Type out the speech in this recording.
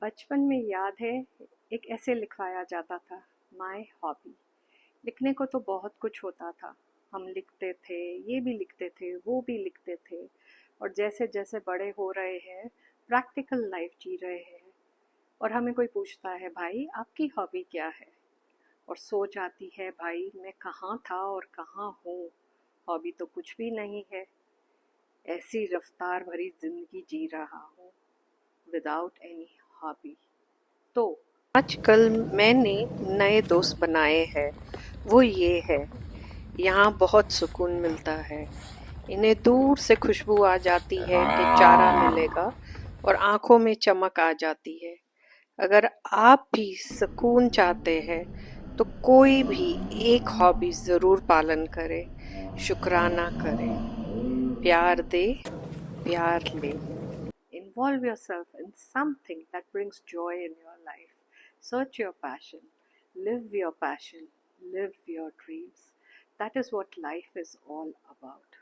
बचपन में याद है एक ऐसे लिखवाया जाता था, माय हॉबी। लिखने को तो बहुत कुछ होता था। हम लिखते थे, ये भी लिखते थे, वो भी लिखते थे। और जैसे जैसे बड़े हो रहे हैं, प्रैक्टिकल लाइफ जी रहे हैं, और हमें कोई पूछता है, भाई आपकी हॉबी क्या है? और सोच आती है, भाई मैं कहाँ था और कहाँ हूँ। हॉबी तो कुछ भी नहीं है। ऐसी रफ्तार भरी जिंदगी जी रहा हूँ विदाउट एनी हॉबी। तो आजकल मैंने नए दोस्त बनाए हैं। वो ये है, यहाँ बहुत सुकून मिलता है। इन्हें दूर से खुशबू आ जाती है कि चारा मिलेगा, और आंखों में चमक आ जाती है। अगर आप भी सुकून चाहते हैं तो कोई भी एक हॉबी जरूर पालन करें, शुक्राना करें, प्यार दे, प्यार ले। Involve yourself in something that brings joy in your life. Search your passion, live your passion, live your dreams. That is what life is all about.